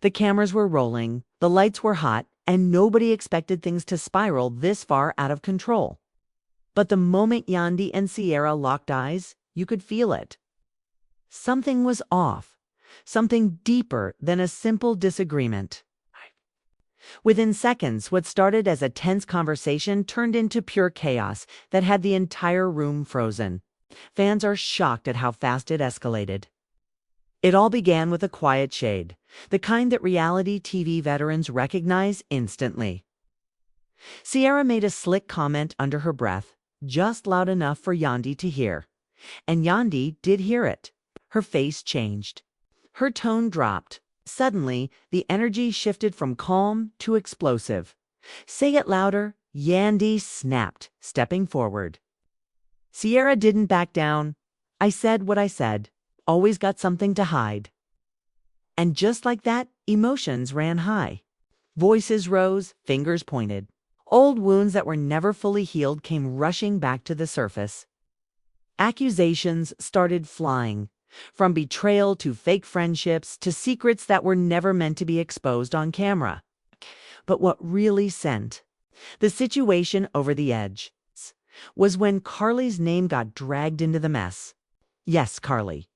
The cameras were rolling, the lights were hot, and nobody expected things to spiral this far out of control. But the moment Yandy and Sierra locked eyes, you could feel it. Something was off, something deeper than a simple disagreement. Within seconds, what started as a tense conversation turned into pure chaos that had the entire room frozen. Fans are shocked at how fast it escalated. It all began with a quiet shade, the kind that reality TV veterans recognize instantly. Sierra made a slick comment under her breath, just loud enough for Yandy to hear. And Yandy did hear it. Her face changed. Her tone dropped. Suddenly, the energy shifted from calm to explosive. "Say it louder," Yandy snapped, stepping forward. Sierra didn't back down. "I said what I said. Always got something to hide." And just like that, emotions ran high. Voices rose, fingers pointed. Old wounds that were never fully healed came rushing back to the surface. Accusations started flying, from betrayal to fake friendships to secrets that were never meant to be exposed on camera. But what really sent the situation over the edge was when Karlie's name got dragged into the mess. Yes, Karlie.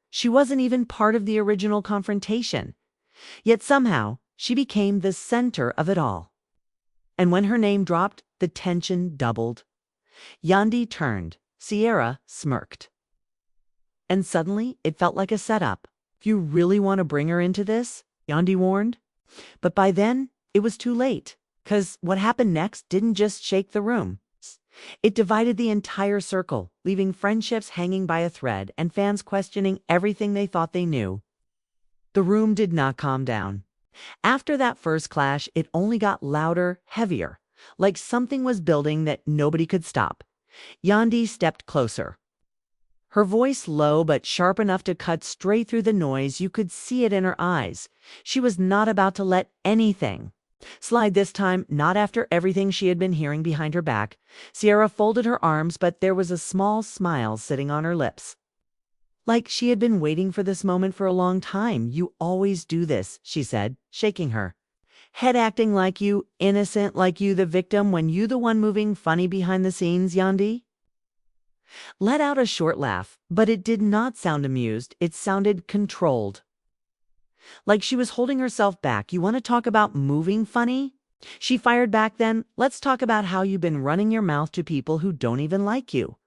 She wasn't even part of the original confrontation. Yet somehow, she became the center of it all. And when her name dropped, the tension doubled. Yandy turned. Sierra smirked. And suddenly, it felt like a setup. "If you really want to bring her into this," Yandy warned. But by then, it was too late. 'Cause what happened next didn't just shake the room. It divided the entire circle, leaving friendships hanging by a thread and fans questioning everything they thought they knew. The room did not calm down. After that first clash, it only got louder, heavier, like something was building that nobody could stop. Yandy stepped closer. Her voice low but sharp enough to cut straight through the noise. You could see it in her eyes. She was not about to let anything slide this time, not after everything she had been hearing behind her back. Sierra folded her arms, but there was a small smile sitting on her lips. Like she had been waiting for this moment for a long time. "You always do this," she said, shaking her head, acting like you, innocent, like you the victim when you the one moving funny behind the scenes. Yandy let out a short laugh, but it did not sound amused. It sounded controlled. Like she was holding herself back. "You want to talk about moving funny?" She fired back then. "Let's talk about how you've been running your mouth to people who don't even like you."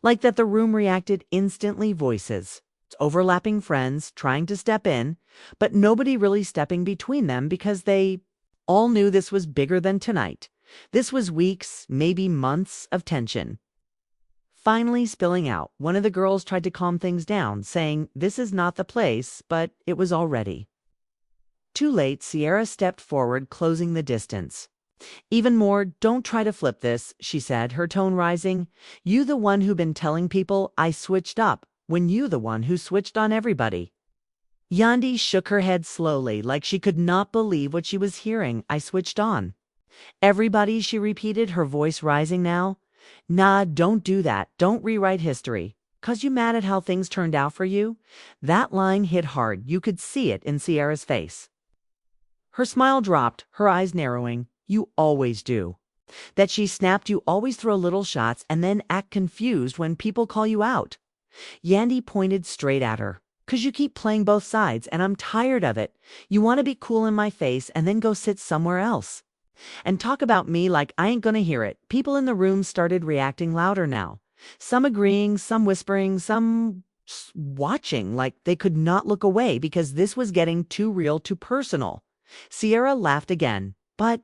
Like that, the room reacted instantly. Voices, overlapping friends trying to step in, but nobody really stepping between them because they all knew this was bigger than tonight. This was weeks, maybe months of tension. Finally spilling out, one of the girls tried to calm things down, saying this is not the place, but it was already too late. Sierra stepped forward, closing the distance. "Even more, don't try to flip this," she said, her tone rising. "You the one who been telling people I switched up, when you the one who switched on everybody." Yandy shook her head slowly, like she could not believe what she was hearing. "I switched on everybody," she repeated, her voice rising now. "Nah, don't do that. Don't rewrite history. 'Cause you mad at how things turned out for you?" That line hit hard. You could see it in Sierra's face. Her smile dropped, her eyes narrowing. "You always do." That she snapped. "You always throw little shots and then act confused when people call you out." Yandy pointed straight at her. "'Cause you keep playing both sides and I'm tired of it. You want to be cool in my face and then go sit somewhere else and talk about me like I ain't gonna hear it." People in the room started reacting louder now. Some agreeing, some whispering, some watching like they could not look away because this was getting too real, too personal. Sierra laughed again, but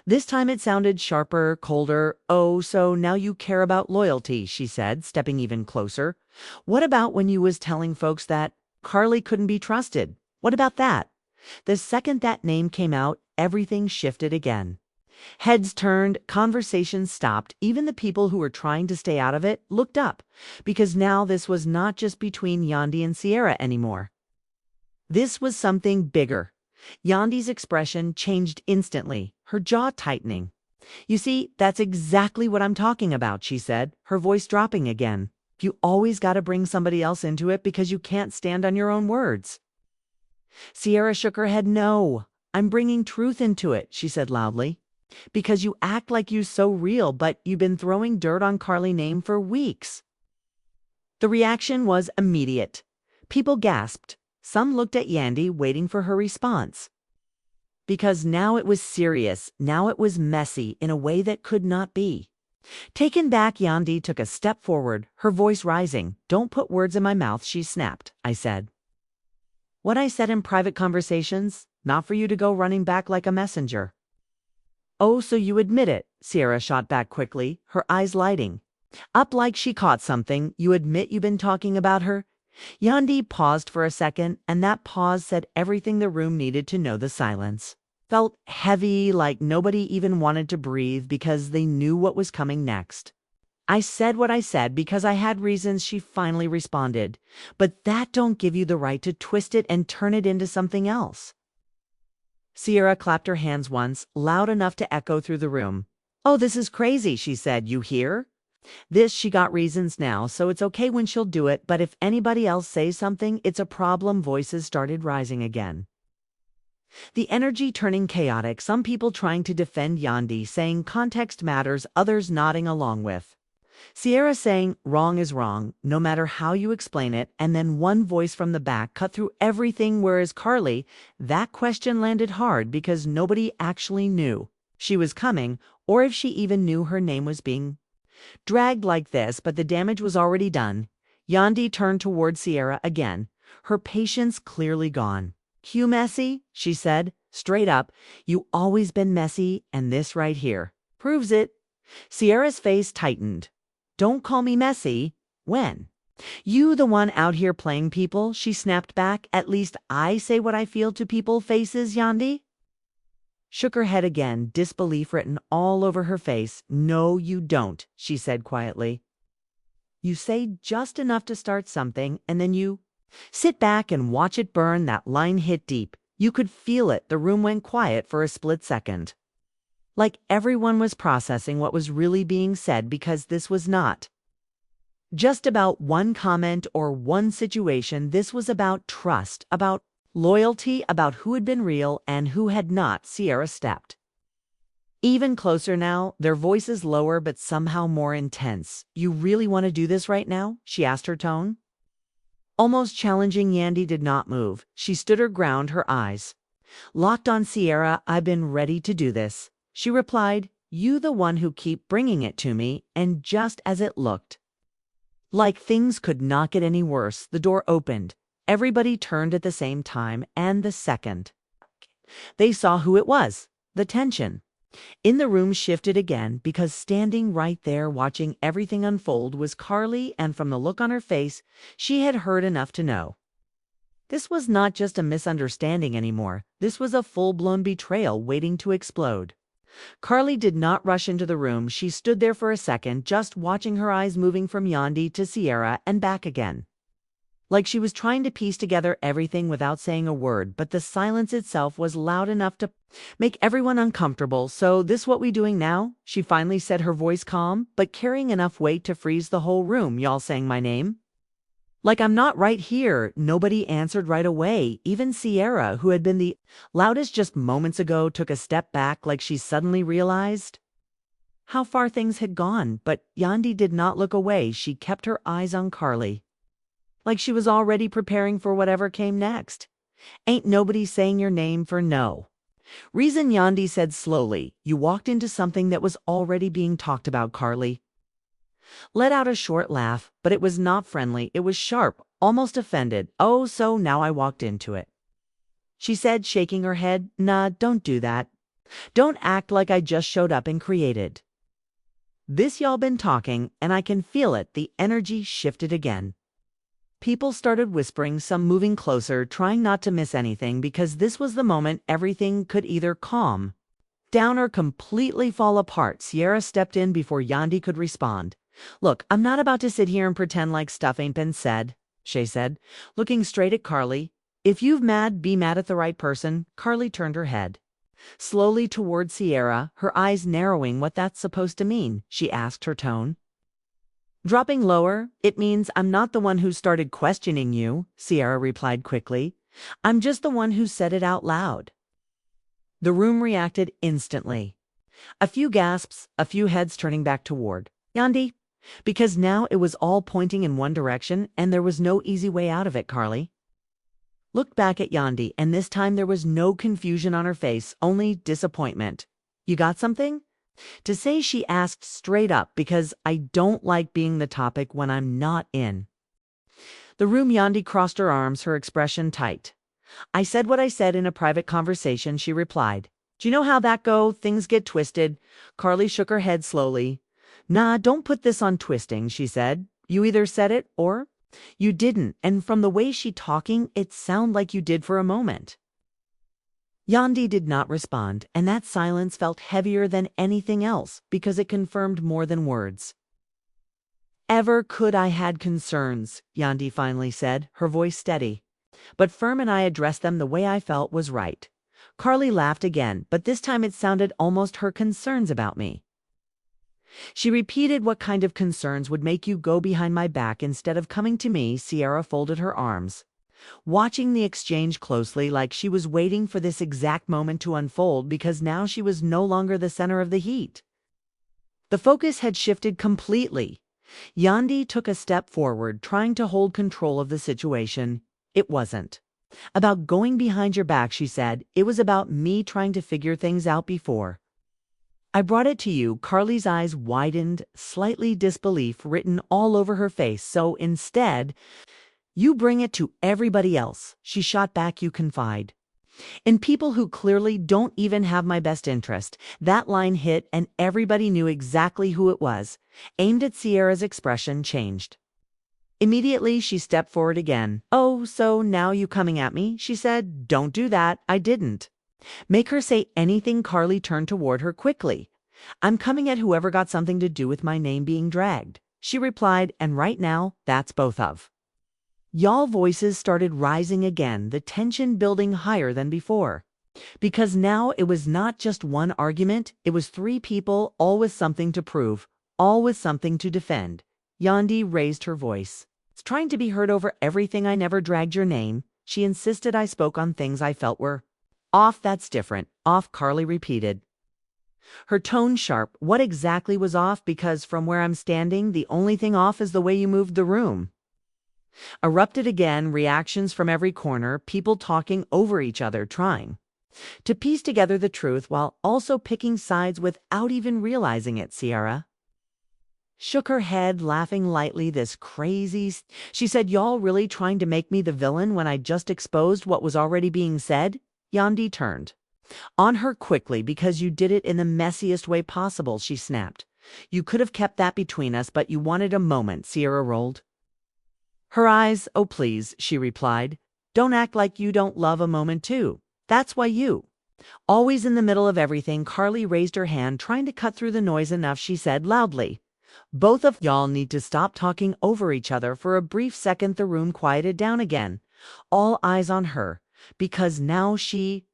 this time it sounded sharper, colder. "Oh, so now you care about loyalty," she said, stepping even closer. "What about when you was telling folks that Karlie couldn't be trusted? What about that?" The second that name came out, everything shifted again. Heads turned, conversations stopped. Even the people who were trying to stay out of it looked up, because now this was not just between Yandy and Sierra anymore. This was something bigger. Yandy's expression changed instantly, her jaw tightening. "You see, that's exactly what I'm talking about," she said, her voice dropping again. "You always got to bring somebody else into it because you can't stand on your own words." Sierra shook her head. No, I'm bringing truth into it, she said loudly. Because you act like you're so real, but you've been throwing dirt on Karlie's name for weeks. The reaction was immediate. People gasped. Some looked at Yandy, waiting for her response. Because now it was serious, now it was messy in a way that could not be. Taken back, Yandy took a step forward, her voice rising. Don't put words in my mouth, she snapped. I said what I said in private conversations, not for you to go running back like a messenger. Oh, so you admit it, Sierra shot back quickly, her eyes lighting up like she caught something. You admit you've been talking about her? Yandy paused for a second, and that pause said everything the room needed to know. The silence felt heavy, like nobody even wanted to breathe because they knew what was coming next. I said what I said because I had reasons, she finally responded. But that don't give you the right to twist it and turn it into something else. Sierra clapped her hands once, loud enough to echo through the room. Oh, this is crazy, she said. You hear? This, she got reasons now, so it's okay when she'll do it, but if anybody else says something, it's a problem. Voices started rising again. The energy turning chaotic, some people trying to defend Yandy, saying context matters, others nodding along with Sierra saying wrong is wrong, no matter how you explain it, and then one voice from the back cut through everything, whereas Karlie, that question landed hard because nobody actually knew she was coming, or if she even knew her name was being dragged like this, but the damage was already done. Yandy turned toward Sierra again, her patience clearly gone. You messy, she said, straight up. You always been messy, and this right here proves it. Sierra's face tightened. Don't call me messy. When? You the one out here playing people, she snapped back. At least I say what I feel to people faces, Yandy. Shook her head again, disbelief written all over her face. No, you don't, she said quietly. You say just enough to start something, and then you sit back and watch it burn. That line hit deep. You could feel it. The room went quiet for a split second. Like everyone was processing what was really being said, because this was not just about one comment or one situation. This was about trust, about loyalty, about who had been real and who had not. Sierra stepped even closer now, their voices lower but somehow more intense. You really want to do this right now? She asked, her tone almost challenging. Yandy did not move. She stood her ground, her eyes locked on Sierra. I've been ready to do this, she replied. You the one who keep bringing it to me. And just as it looked like things could not get any worse, the door opened. Everybody turned at the same time, and the second they saw who it was, the tension in the room shifted again, because standing right there watching everything unfold was Karlie, and from the look on her face, she had heard enough to know this was not just a misunderstanding anymore. This was a full-blown betrayal waiting to explode. Karlie did not rush into the room. She stood there for a second, just watching, her eyes moving from Yandy to Sierra and back again, like she was trying to piece together everything without saying a word, but the silence itself was loud enough to make everyone uncomfortable. So this what we doing now? She finally said, her voice calm, but carrying enough weight to freeze the whole room. Y'all saying my name? Like I'm not right here. Nobody answered right away. Even Sierra, who had been the loudest just moments ago, took a step back, like she suddenly realized how far things had gone. But Yandy did not look away. She kept her eyes on Karlie, like she was already preparing for whatever came next. Ain't nobody saying your name for no reason, Yandy said slowly. You walked into something that was already being talked about. Karlie let out a short laugh, but it was not friendly. It was sharp, almost offended. Oh, so now I walked into it, she said, shaking her head. Nah, don't do that. Don't act like I just showed up and created this. Y'all been talking, and I can feel it. The energy shifted again. People started whispering, some moving closer, trying not to miss anything, because this was the moment everything could either calm down or completely fall apart. Sierra stepped in before Yandy could respond. Look, I'm not about to sit here and pretend like stuff ain't been said, she said, looking straight at Karlie. If you've mad, be mad at the right person. Karlie turned her head slowly toward Sierra, her eyes narrowing. What that's supposed to mean? She asked, her tone dropping lower. It means I'm not the one who started questioning you, Sierra replied quickly. I'm just the one who said it out loud. The room reacted instantly. A few gasps, a few heads turning back toward Yandy, because now it was all pointing in one direction and there was no easy way out of it. Karlie looked back at Yandy, and this time there was no confusion on her face, only disappointment. You got something? To say she asked straight up, because I don't like being the topic when I'm not in. The room. Yandy crossed her arms, her expression tight. I said what I said in a private conversation, she replied. Do you know how that go? Things get twisted. Karlie shook her head slowly. Nah, don't put this on twisting, she said. You either said it or you didn't, and from the way she talking, it sounded like you did for a moment. Yandy did not respond, and that silence felt heavier than anything else because it confirmed more than words. Ever could I had concerns, Yandy finally said, her voice steady, but firm, and I addressed them the way I felt was right. Karlie laughed again, but this time it sounded almost her concerns about me. She repeated, what kind of concerns would make you go behind my back instead of coming to me? Sierra folded her arms, watching the exchange closely, like she was waiting for this exact moment to unfold, because now she was no longer the center of the heat. The focus had shifted completely. Yandy took a step forward, trying to hold control of the situation. It wasn't about going behind your back, she said. It was about me trying to figure things out before I brought it to you. Karlie's eyes widened, slightly disbelief written all over her face. So instead, you bring it to everybody else, she shot back. You confide in people who clearly don't even have my best interest. That line hit, and everybody knew exactly who it was. Aimed at Sierra's expression changed. Immediately, she stepped forward again. Oh, so now you coming at me? She said. Don't do that. I didn't make her say anything. Karlie turned toward her quickly. I'm coming at whoever got something to do with my name being dragged, she replied, and right now, that's both of y'all. Voices started rising again, the tension building higher than before. Because now it was not just one argument, it was three people, all with something to prove, all with something to defend. Yandy raised her voice. It's trying to be heard over everything. I never dragged your name, she insisted. I spoke on things I felt were off. That's different. Off, Karlie repeated, her tone sharp. What exactly was off? Because from where I'm standing, the only thing off is the way you moved the room. Erupted again, reactions from every corner, people talking over each other, trying to piece together the truth while also picking sides without even realizing it. Sierra shook her head, laughing lightly. This crazy, she said. Y'all really trying to make me the villain when I just exposed what was already being said? Yandy turned on her quickly. Because you did it in the messiest way possible, she snapped. You could have kept that between us, but you wanted a moment. Sierra rolled her eyes. Oh, please, she replied. Don't act like you don't love a moment too. That's why you always in the middle of everything. Karlie raised her hand, trying to cut through the noise. Enough, she said loudly. Both of y'all need to stop talking over each other. For a brief second, the room quieted down again, all eyes on her, because now she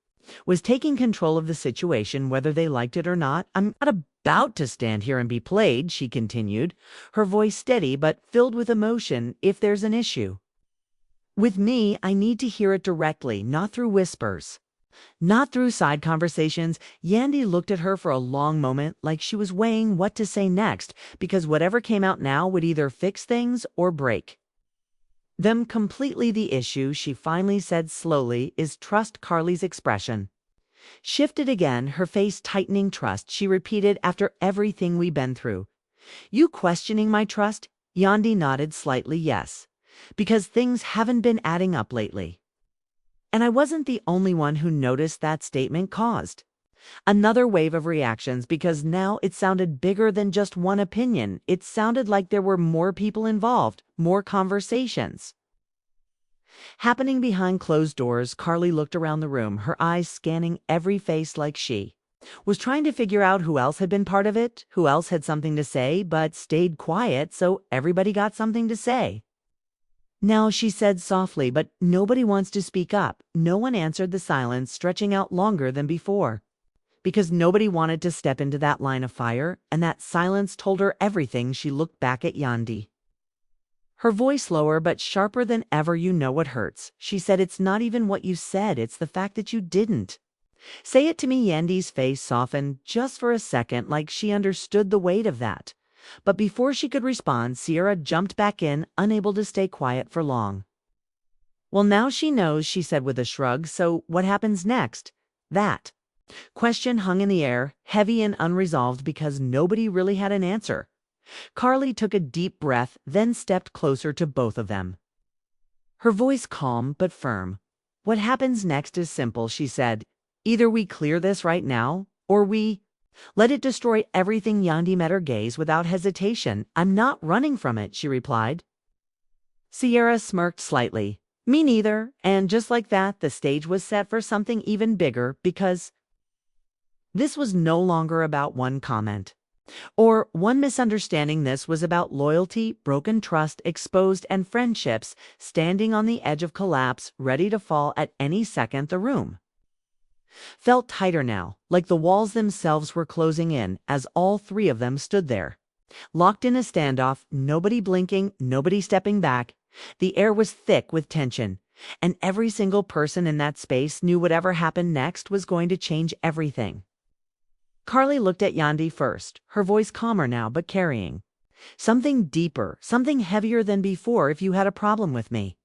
was taking control of the situation, whether they liked it or not. I'm not about to stand here and be played, she continued, her voice steady but filled with emotion. If there's an issue with me, I need to hear it directly, not through whispers, not through side conversations. Yandy looked at her for a long moment, like she was weighing what to say next, because whatever came out now would either fix things or break them completely. The issue, she finally said slowly, is trust. Karlie's expression shifted again, her face tightening. Trust, she repeated. After everything we've been through, you questioning my trust? Yandy nodded slightly. Yes, because things haven't been adding up lately. And I wasn't the only one who noticed. That statement caused another wave of reactions, because now it sounded bigger than just one opinion. It sounded like there were more people involved, more conversations happening behind closed doors. Karlie looked around the room, her eyes scanning every face, like she was trying to figure out who else had been part of it, who else had something to say but stayed quiet, so everybody got something to say. Now, she said softly, but nobody wants to speak up. No one answered, the silence stretching out longer than before, because nobody wanted to step into that line of fire, and that silence told her everything. She looked back at Yandy. Her voice lower but sharper than ever. You know what hurts. She said, it's not even what you said, it's the fact that you didn't. Say it to me. Yandy's face softened just for a second, like she understood the weight of that. But before she could respond, Sierra jumped back in, unable to stay quiet for long. Well, now she knows, she said with a shrug, so what happens next? That question hung in the air, heavy and unresolved because nobody really had an answer. Karlie took a deep breath, then stepped closer to both of them. Her voice calm but firm. What happens next is simple, she said. Either we clear this right now, or we let it destroy everything. Yandy met her gaze without hesitation. I'm not running from it, she replied. Sierra smirked slightly. Me neither, and just like that, the stage was set for something even bigger, because this was no longer about one comment or one misunderstanding. This was about loyalty, broken trust, exposed, and friendships standing on the edge of collapse, ready to fall at any second. The room felt tighter now, like the walls themselves were closing in as all three of them stood there, locked in a standoff, nobody blinking, nobody stepping back. The air was thick with tension, and every single person in that space knew whatever happened next was going to change everything. Karlie looked at Yandy first, her voice calmer now but carrying something deeper, something heavier than before. If you had a problem with me,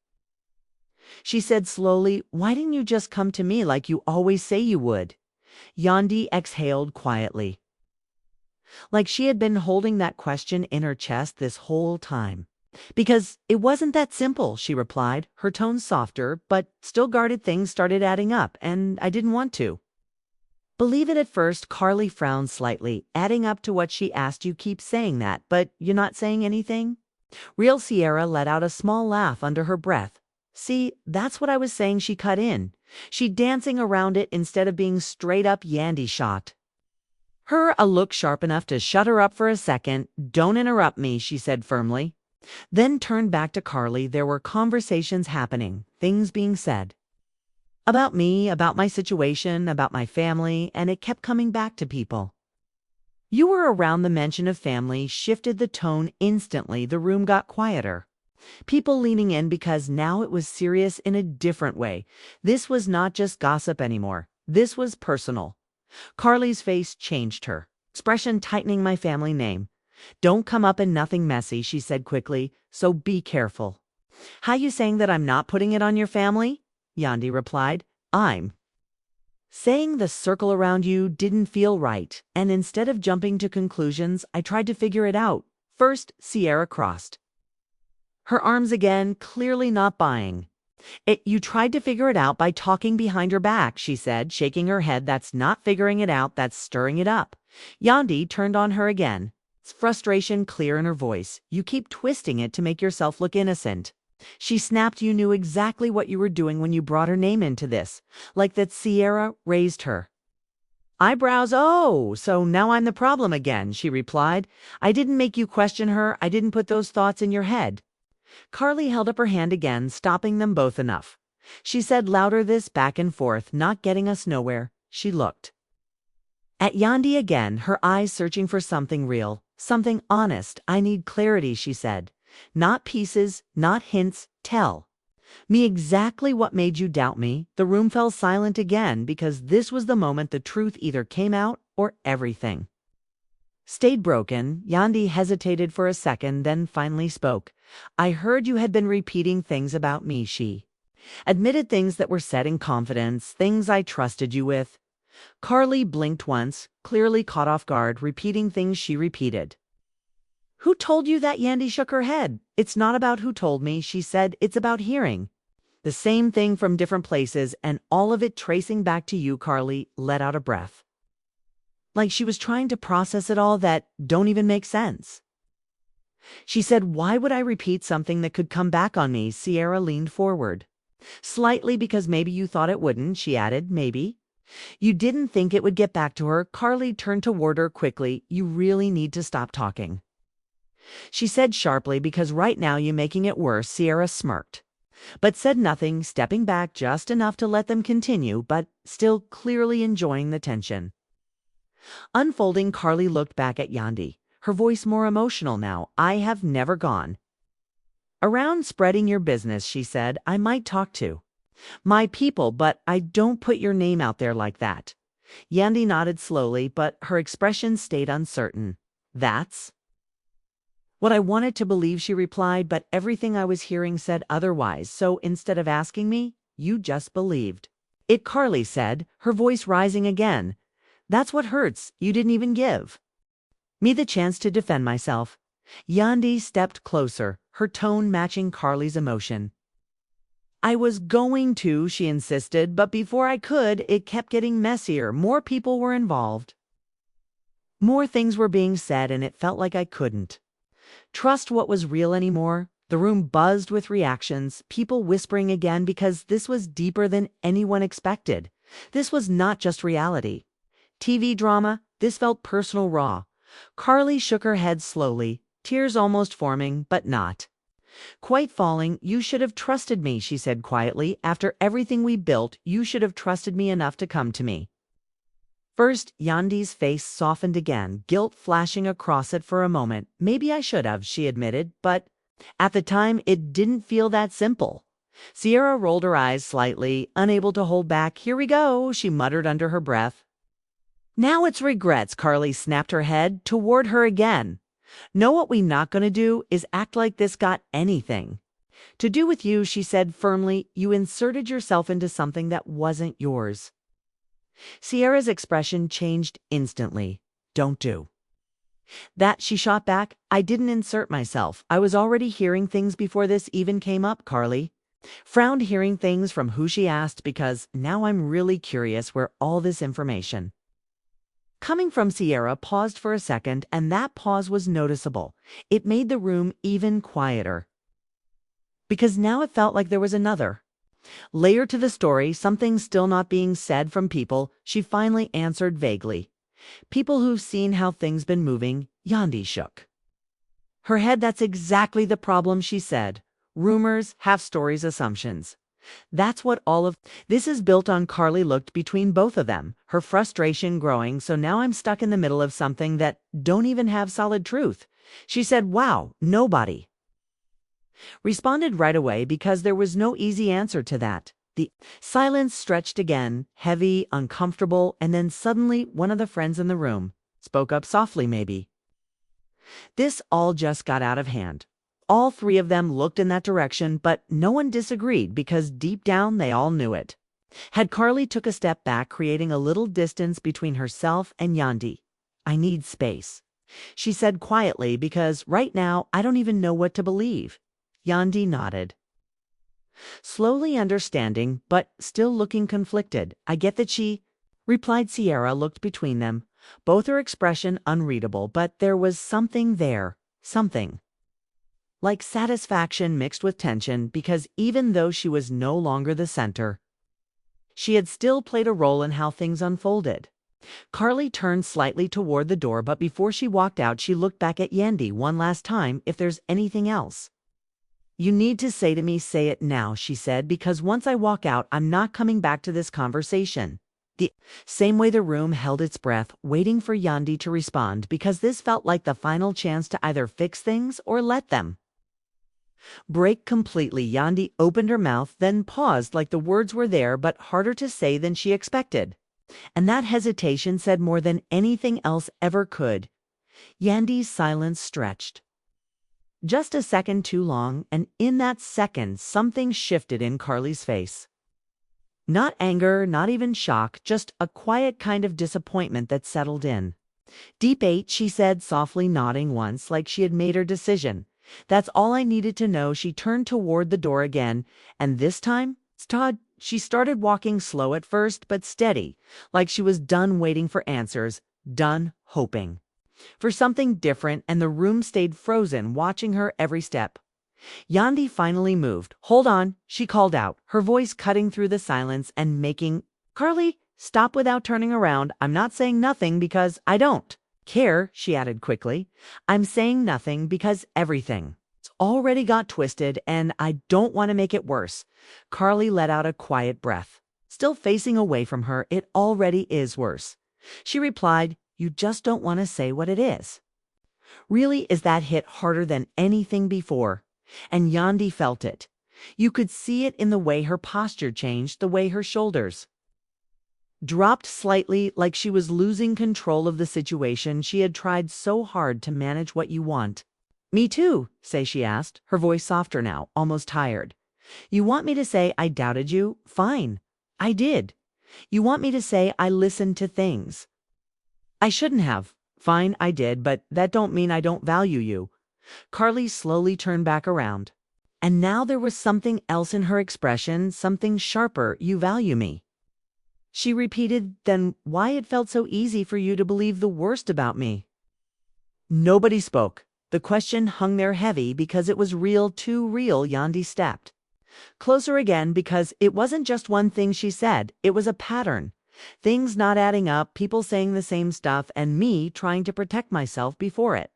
she said slowly, why didn't you just come to me like you always say you would? Yandy exhaled quietly, like she had been holding that question in her chest this whole time. Because it wasn't that simple, she replied, her tone softer, but still guarded. Things started adding up, and I didn't want to believe it at first. Karlie frowned slightly. Adding up to what? She asked. You keep saying that, but you're not saying anything? Real? Sierra let out a small laugh under her breath. See, that's what I was saying, she cut in. She dancing around it instead of being straight up. Yandy shot her a look sharp enough to shut her up for a second. Don't interrupt me, she said firmly. Then turned back to Karlie. There were conversations happening, things being said about me, about my situation, about my family, and it kept coming back to people. You were around. The mention of family shifted the tone instantly. The room got quieter. People leaning in because now it was serious in a different way. This was not just gossip anymore. This was personal. Karlie's face changed, her expression tightening. My family name don't come up in nothing messy, she said quickly, so be careful. How you saying that I'm not putting it on your family? Yandy replied. I'm saying the circle around you didn't feel right, and instead of jumping to conclusions, I tried to figure it out. First, Sierra crossed her arms again, clearly not buying it. You tried to figure it out by talking behind her back, she said, shaking her head. That's not figuring it out, that's stirring it up. Yandy turned on her again, frustration clear in her voice. You keep twisting it to make yourself look innocent. She snapped. You knew exactly what you were doing when you brought her name into this. Like that. Sierra raised her eyebrows. Oh, so now I'm the problem again, she replied. I didn't make you question her. I didn't put those thoughts in your head. Karlie held up her hand again, stopping them both. Enough, she said louder. This back and forth not getting us nowhere. She looked at Yandy again, her eyes searching for something real, something honest. I need clarity, she said. Not pieces, not hints. Tell me exactly what made you doubt me. The room fell silent again because this was the moment the truth either came out or everything stayed broken. Yandy hesitated for a second, then finally spoke. I heard you had been repeating things about me, she admitted, things that were said in confidence, things I trusted you with. Karlie blinked once, clearly caught off guard. Repeating things, she repeated. Who told you that? Yandy shook her head. It's not about who told me, she said. It's about hearing the same thing from different places, and all of it tracing back to you. Karlie let out a breath, like she was trying to process it all. That don't even make sense. She said, why would I repeat something that could come back on me? Sierra leaned forward slightly. Because maybe you thought it wouldn't, she added. Maybe you didn't think it would get back to her. Karlie turned toward her quickly. You really need to stop talking, she said sharply, because right now you're making it worse. Sierra smirked, but said nothing, stepping back just enough to let them continue, but still clearly enjoying the tension unfolding. Karlie looked back at Yandy, her voice more emotional now. I have never gone Around spreading your business, she said, I might talk to my people, but I don't put your name out there like that. Yandy nodded slowly, but her expression stayed uncertain. That's what I wanted to believe, she replied, but everything I was hearing said otherwise, so instead of asking me, you just believed it, Karlie said, her voice rising again. That's what hurts. You didn't even give me the chance to defend myself. Yandy stepped closer, her tone matching Karlie's emotion. I was going to, she insisted, but before I could, it kept getting messier. More people were involved. More things were being said, and it felt like I couldn't trust what was real anymore. The room buzzed with reactions, people whispering again because this was deeper than anyone expected. This was not just reality TV drama, this felt personal, raw. Karlie shook her head slowly, tears almost forming, but not quite falling. You should have trusted me, she said quietly. After everything we built, you should have trusted me enough to come to me first. Yandy's face softened again, guilt flashing across it for a moment. Maybe I should have, she admitted, but at the time it didn't feel that simple. Sierra rolled her eyes slightly, unable to hold back. Here we go, she muttered under her breath. Now it's regrets. Karlie snapped her head toward her again. Know what we not gonna do is act like this got anything to do with you, she said firmly. You inserted yourself into something that wasn't yours. Sierra's expression changed instantly. Don't do that, she shot back. I didn't insert myself. I was already hearing things before this even came up. Karlie frowned, hearing things from who, she asked, because now I'm really curious where all this information coming from. Sierra paused for a second, and that pause was noticeable. It made the room even quieter, because now it felt like there was another layer to the story, something still not being said from people. She finally answered vaguely. People who've seen how things been moving. Yandy shook her head. That's exactly the problem, she said. Rumors, half stories, assumptions. That's what all of this is built on. Karlie looked between both of them, her frustration growing. So now I'm stuck in the middle of something that don't even have solid truth, she said. Wow, nobody responded right away because there was no easy answer to that. The silence stretched again, heavy, uncomfortable, and then suddenly one of the friends in the room spoke up softly. Maybe this all just got out of hand. All three of them looked in that direction, but no one disagreed because deep down they all knew it. Had Karlie took a step back, creating a little distance between herself and Yandy. I need space, she said quietly, because right now I don't even know what to believe. Yandy nodded, slowly understanding, but still looking conflicted. I get that, she replied. Sierra looked between them, both her expression unreadable, but there was something there, something like satisfaction mixed with tension, because even though she was no longer the center, she had still played a role in how things unfolded. Karlie turned slightly toward the door, but before she walked out, she looked back at Yandy one last time. If there's anything else you need to say to me, say it now, she said, because once I walk out, I'm not coming back to this conversation. The same way the room held its breath, waiting for Yandy to respond, because this felt like the final chance to either fix things or let them break completely. Yandy opened her mouth, then paused, like the words were there but harder to say than she expected. And that hesitation said more than anything else ever could. Yandy's silence stretched just a second too long, and in that second something shifted in Karlie's face. Not anger, not even shock, just a quiet kind of disappointment that settled in. Deep 8, she said softly, nodding once like she had made her decision. That's all I needed to know. She turned toward the door again, and this time, Todd, she started walking, slow at first, but steady, like she was done waiting for answers, done hoping for something different, and the room stayed frozen, watching her every step. Yandy finally moved. Hold on, she called out, her voice cutting through the silence and making Karlie stop without turning around. I'm not saying nothing because I don't care, she added quickly. I'm saying nothing because everything already got twisted, and I don't want to make it worse. Karlie let out a quiet breath. Still facing away from her, it already is worse, she replied. You just don't want to say what it is. Really, is that hit harder than anything before? And Yandy felt it. You could see it in the way her posture changed, the way her shoulders dropped slightly, like she was losing control of the situation. She had tried so hard to manage what you want. Me too, she asked, her voice softer now, almost tired. You want me to say I doubted you? Fine. I did. You want me to say I listened to things I shouldn't have? Fine, I did, but that don't mean I don't value you. Karlie slowly turned back around. And now there was something else in her expression, something sharper. You value me. She repeated, then why it felt so easy for you to believe the worst about me? Nobody spoke. The question hung there heavy because it was real, too real. Yandy stepped closer again because it wasn't just one thing she said, it was a pattern. Things not adding up, people saying the same stuff, and me trying to protect myself before it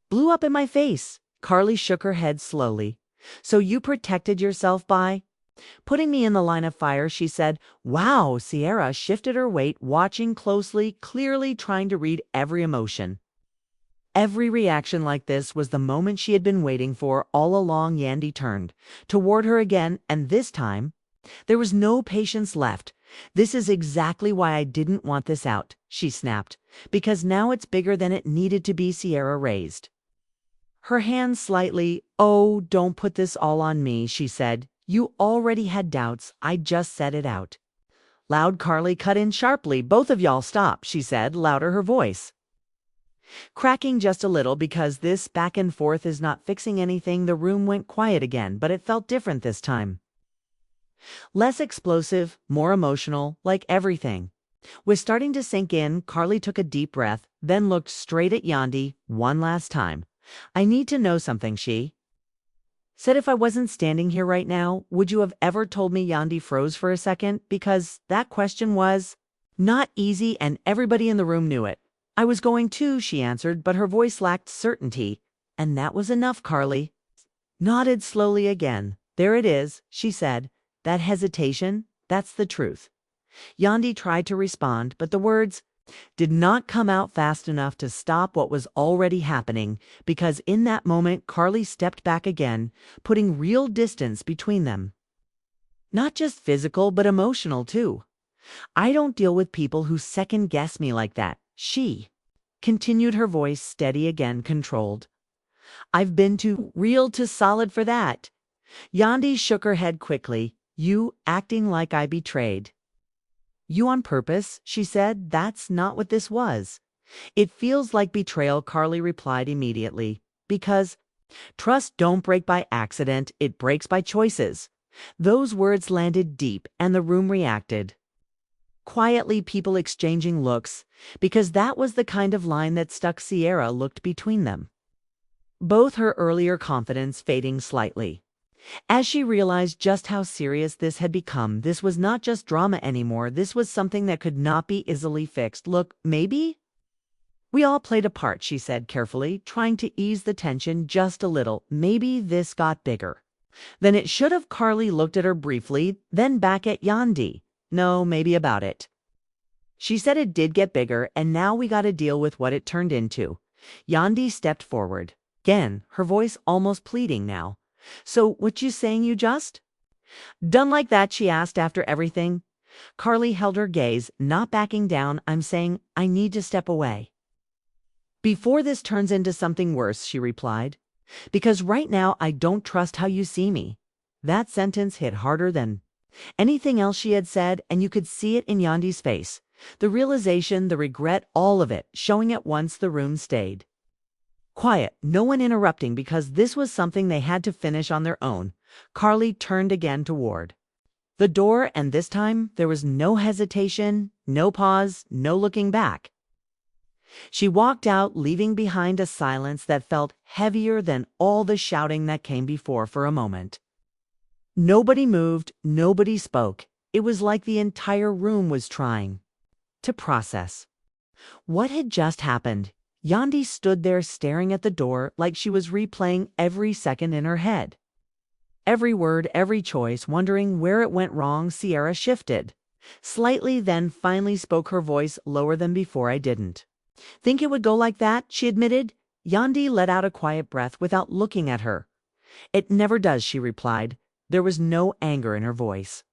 blew up in my face. Karlie shook her head slowly. So you protected yourself by putting me in the line of fire, she said. Wow, Sierra shifted her weight, watching closely, clearly trying to read every emotion. Every reaction like this was the moment she had been waiting for all along. Yandy turned toward her again, and this time there was no patience left. This is exactly why I didn't want this out, she snapped, because now it's bigger than it needed to be. Sierra raised her hand slightly. Oh, don't put this all on me, she said. You already had doubts. I just said it out loud. Karlie cut in sharply. Both of y'all stop, she said, louder, her voice cracking just a little, because this back and forth is not fixing anything. The room went quiet again, but it felt different this time. Less explosive, more emotional, like everything was starting to sink in. Karlie took a deep breath, then looked straight at Yandy one last time. I need to know something, she said. If I wasn't standing here right now, would you have ever told me? Yandy froze for a second, because that question was not easy and everybody in the room knew it. I was going to, she answered, but her voice lacked certainty. And that was enough. Karlie nodded slowly again. There it is, she said. That hesitation, that's the truth. Yandy tried to respond, but the words did not come out fast enough to stop what was already happening, because in that moment Karlie stepped back again, putting real distance between them. Not just physical, but emotional too. I don't deal with people who second-guess me like that, she continued, her voice steady again, controlled. I've been too real, too solid for that. Yandy shook her head quickly. You acting like I betrayed you on purpose, she said. That's not what this was. It feels like betrayal, Karlie replied immediately. Because trust don't break by accident, it breaks by choices. Those words landed deep, and the room reacted quietly, people exchanging looks, because that was the kind of line that stuck. Sierra looked between them, both her earlier confidence fading slightly as she realized just how serious this had become. This was not just drama anymore. This was something that could not be easily fixed. Look, maybe we all played a part, she said carefully, trying to ease the tension just a little. Maybe this got bigger than it should have. Karlie looked at her briefly, then back at Yandy. No, maybe about it. She said it did get bigger, and now we got to deal with what it turned into. Yandy stepped forward again, her voice almost pleading now. So what you saying you just done like that, she asked, after everything? Karlie held her gaze, not backing down. I'm saying I need to step away before this turns into something worse, she replied. Because right now I don't trust how you see me. That sentence hit harder than anything else she had said, and you could see it in Yandy's face. The realization, the regret, all of it showing at once. The room stayed quiet, no one interrupting, because this was something they had to finish on their own. Karlie turned again toward the door, and this time there was no hesitation, no pause, no looking back. She walked out, leaving behind a silence that felt heavier than all the shouting that came before. For a moment, nobody moved, nobody spoke. It was like the entire room was trying to process what had just happened. Yandy stood there staring at the door like she was replaying every second in her head. Every word, every choice, wondering where it went wrong. Sierra shifted slightly, then finally spoke, her voice lower than before. I didn't think it would go like that, she admitted. Yandy let out a quiet breath without looking at her. It never does, she replied. There was no anger in her voice.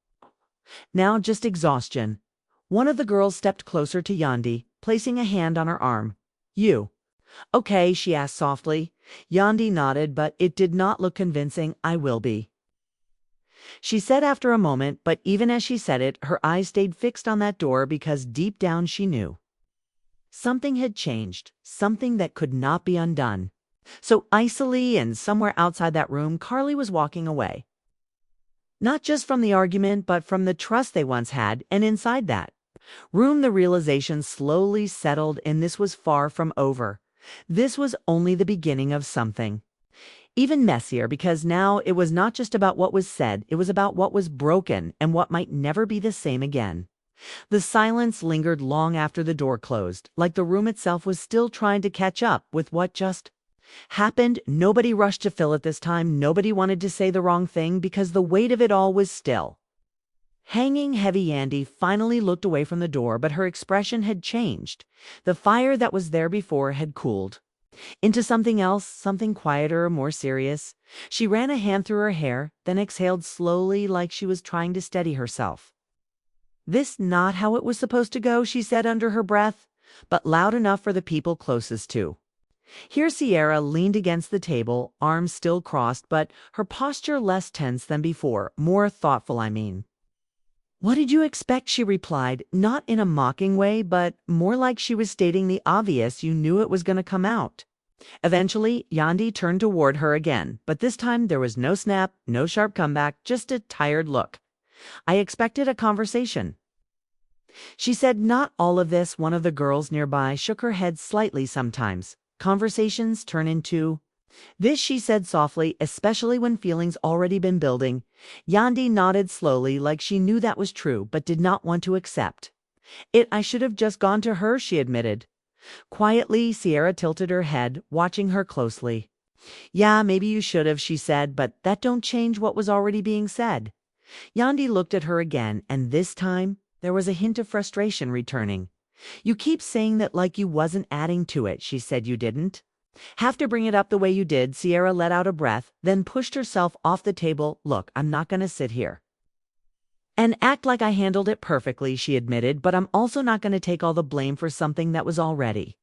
Now just exhaustion. One of the girls stepped closer to Yandy, placing a hand on her arm. You. Okay, she asked softly. Yandy nodded, but it did not look convincing. I will be, she said after a moment, but even as she said it, her eyes stayed fixed on that door because deep down she knew. Something had changed, something that could not be undone. So icily and somewhere outside that room, Karlie was walking away. Not just from the argument, but from the trust they once had, and inside that room the realization slowly settled, and this was far from over. This was only the beginning of something even messier, because now it was not just about what was said, it was about what was broken and what might never be the same again. The silence lingered long after the door closed, like the room itself was still trying to catch up with what just happened. Nobody rushed to fill it this time. Nobody wanted to say the wrong thing because the weight of it all was still hanging heavy. Yandy finally looked away from the door, but her expression had changed. The fire that was there before had cooled into something else, something quieter, more serious. She ran a hand through her hair, then exhaled slowly like she was trying to steady herself. This not how it was supposed to go, she said under her breath, but loud enough for the people closest to. Here Sierra leaned against the table, arms still crossed, but her posture less tense than before, more thoughtful, I mean. What did you expect, she replied, not in a mocking way, but more like she was stating the obvious. You knew it was going to come out. Eventually, Yandy turned toward her again, but this time there was no snap, no sharp comeback, just a tired look. I expected a conversation, she said. Not all of this. One of the girls nearby shook her head slightly. Sometimes conversations turn into this, she said softly, especially when feelings already been building. Yandy nodded slowly, like she knew that was true, but did not want to accept it. I should have just gone to her, she admitted. Quietly, Sierra tilted her head, watching her closely. Yeah, maybe you should have, she said, but that don't change what was already being said. Yandy looked at her again, and this time there was a hint of frustration returning. You keep saying that like you wasn't adding to it, she said. You didn't have to bring it up the way you did. Sierra let out a breath, then pushed herself off the table. Look, I'm not going to sit here and act like I handled it perfectly, she admitted, but I'm also not going to take all the blame for something that was already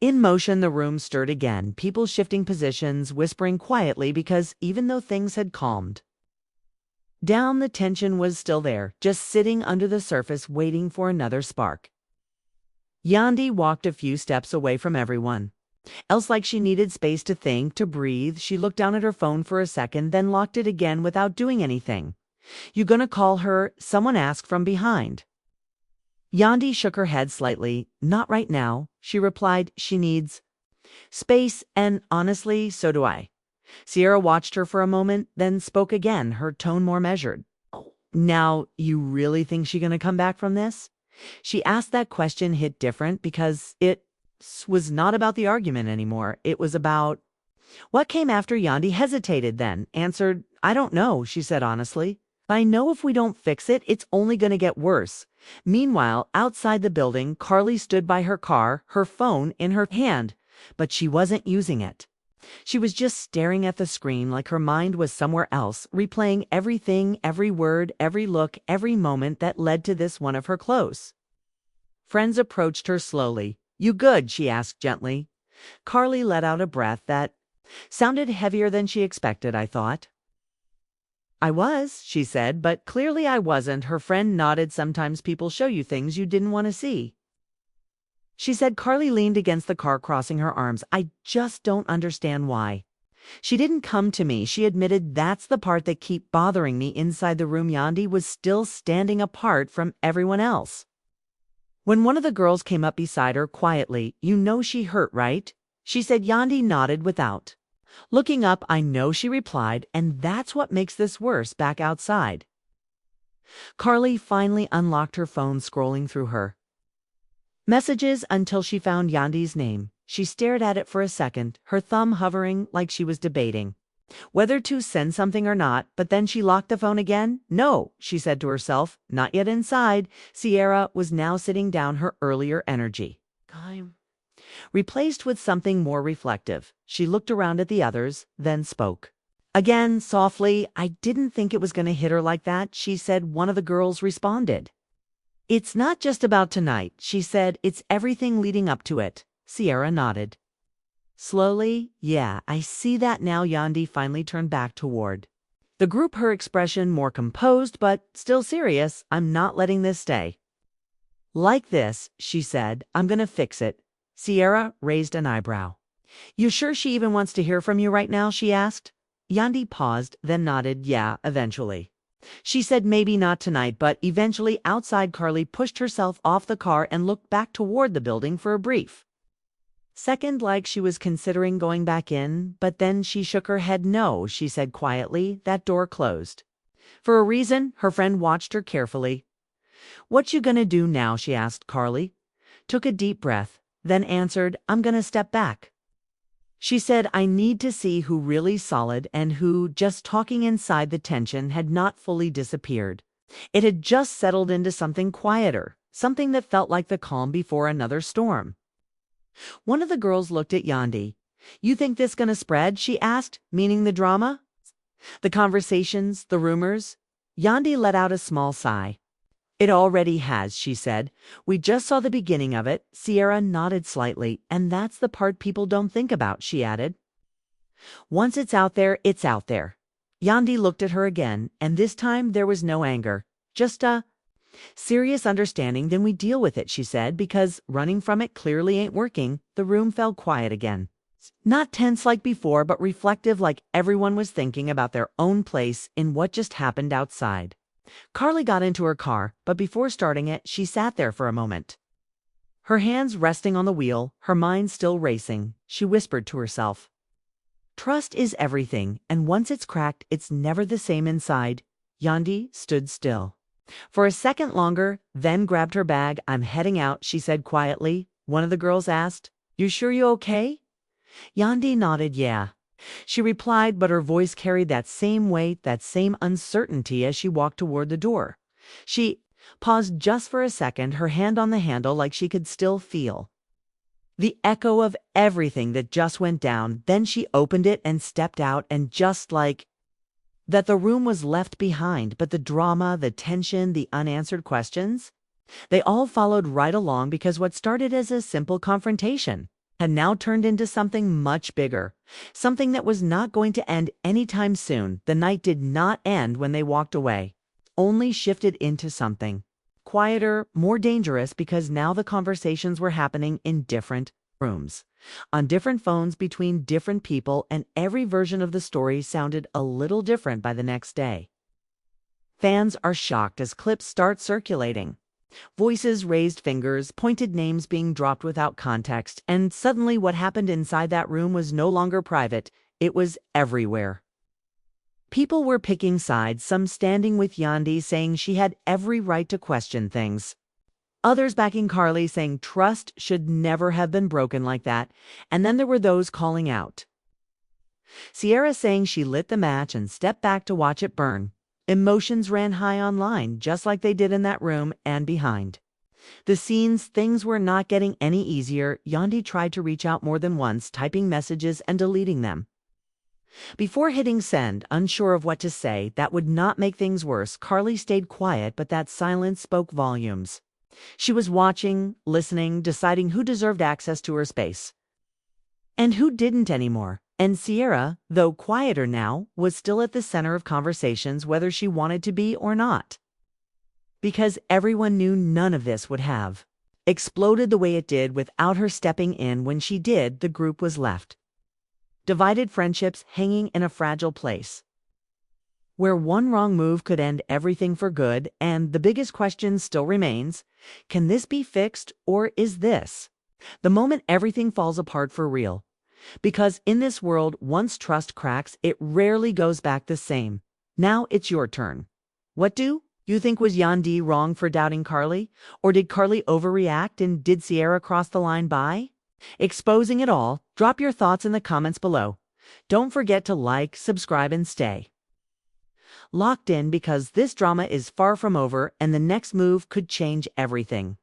in motion. The room stirred again, people shifting positions, whispering quietly, because even though things had calmed down, the tension was still there, just sitting under the surface, waiting for another spark. Yandy walked a few steps away from everyone else, like she needed space to think, to breathe. She looked down at her phone for a second, then locked it again without doing anything. You gonna call her? Someone asked from behind. Yandy shook her head slightly. Not right now, she replied. She needs space, and honestly, so do I. Sierra watched her for a moment, then spoke again, her tone more measured. Now, you really think she's gonna come back from this? She asked. That question hit different because it was not about the argument anymore. It was about what came after. Yandy hesitated, then answered, I don't know, she said honestly. I know if we don't fix it, it's only going to get worse. Meanwhile, outside the building, Karlie stood by her car, her phone in her hand, but she wasn't using it. She was just staring at the screen, like her mind was somewhere else, replaying everything, every word, every look, every moment that led to this. One of her close friends approached her slowly. You good? She asked gently. Karlie let out a breath that sounded heavier than she expected. I thought I was, she said, but clearly I wasn't. Her friend nodded. Sometimes people show you things you didn't want to see, she said. Karlie leaned against the car, crossing her arms. I just don't understand why she didn't come to me, she admitted. That's the part that keep bothering me. Inside the room, Yandy was still standing apart from everyone else. When one of the girls came up beside her quietly, you know she hurt, right? She said. Yandy nodded without looking up. I know, she replied, and that's what makes this worse. Back outside, Karlie finally unlocked her phone, scrolling through her messages until she found Yandy's name. She stared at it for a second, her thumb hovering, like she was debating whether to send something or not, but then she locked the phone again. No, she said to herself, not yet. Inside, Sierra was now sitting down, her earlier energy replaced with something more reflective. She looked around at the others, then spoke. Again, softly, I didn't think it was going to hit her like that, she said. One of the girls responded. It's not just about tonight, she said. It's everything leading up to it. Sierra nodded. Slowly, yeah, I see that now. Yandy finally turned back toward the group, her expression more composed but still serious. I'm not letting this stay like this, she said. I'm gonna fix it. Sierra raised an eyebrow. You sure she even wants to hear from you right now, she asked. Yandy paused, then nodded. Yeah, eventually. She said maybe not tonight, but eventually. Outside, Karlie pushed herself off the car and looked back toward the building for a brief second, like she was considering going back in, but then she shook her head. No, she said quietly. That door closed. For a reason. Her friend watched her carefully. What you gonna do now, she asked. Karlie took a deep breath, then answered, I'm gonna step back. She said, I need to see who really solid and who just talking. Inside, the tension had not fully disappeared. It had just settled into something quieter, something that felt like the calm before another storm. One of the girls looked at Yandy. You think this gonna spread, she asked, meaning the drama? The conversations, the rumors? Yandy let out a small sigh. It already has, she said. We just saw the beginning of it. Sierra nodded slightly. And that's the part people don't think about, she added. Once it's out there, it's out there. Yandy looked at her again, and this time there was no anger, just a serious understanding. Then we deal with it, she said, because running from it clearly ain't working. The room fell quiet again. Not tense like before, but reflective, like everyone was thinking about their own place in what just happened outside. Karlie got into her car, but before starting it, she sat there for a moment. Her hands resting on the wheel, her mind still racing. She whispered to herself, trust is everything, and once it's cracked, it's never the same inside. Yandy stood still for a second longer, then grabbed her bag. I'm heading out, she said quietly. One of the girls asked, You sure you okay? Yandy nodded. Yeah, she replied, but her voice carried that same weight, that same uncertainty as she walked toward the door. She paused just for a second, her hand on the handle, like she could still feel the echo of everything that just went down. Then she opened it and stepped out, and just like that, the room was left behind, but the drama, the tension, the unanswered questions, they all followed right along, because what started as a simple confrontation had now turned into something much bigger, something that was not going to end anytime soon. The night did not end when they walked away, only shifted into something quieter, more dangerous, because now the conversations were happening in different rooms, on different phones, between different people, and every version of the story sounded a little different by the next day. Fans are shocked as clips start circulating. Voices, raised fingers, pointed names being dropped without context, and suddenly what happened inside that room was no longer private. It was everywhere. People were picking sides, some standing with Yandy, saying she had every right to question things. Others backing Karlie, saying trust should never have been broken like that. And then there were those calling out Sierra, saying she lit the match and stepped back to watch it burn. Emotions ran high online, just like they did in that room and behind the scenes. Things were not getting any easier. Yandy tried to reach out more than once, typing messages and deleting them before hitting send, unsure of what to say that would not make things worse. Karlie stayed quiet, but that silence spoke volumes. She was watching, listening, deciding who deserved access to her space and who didn't anymore. And Sierra, though quieter now, was still at the center of conversations, whether she wanted to be or not, because everyone knew none of this would have exploded the way it did without her stepping in. When she did, the group was left divided, friendships hanging in a fragile place, where one wrong move could end everything for good. And the biggest question still remains, can this be fixed, or is this the moment everything falls apart for real? Because in this world, once trust cracks, it rarely goes back the same. Now it's your turn. What do you think? Was Yandy wrong for doubting Karlie? Or did Karlie overreact, and did Sierra cross the line by exposing it all? Drop your thoughts in the comments below. Don't forget to like, subscribe, and stay locked in, because this drama is far from over, and the next move could change everything.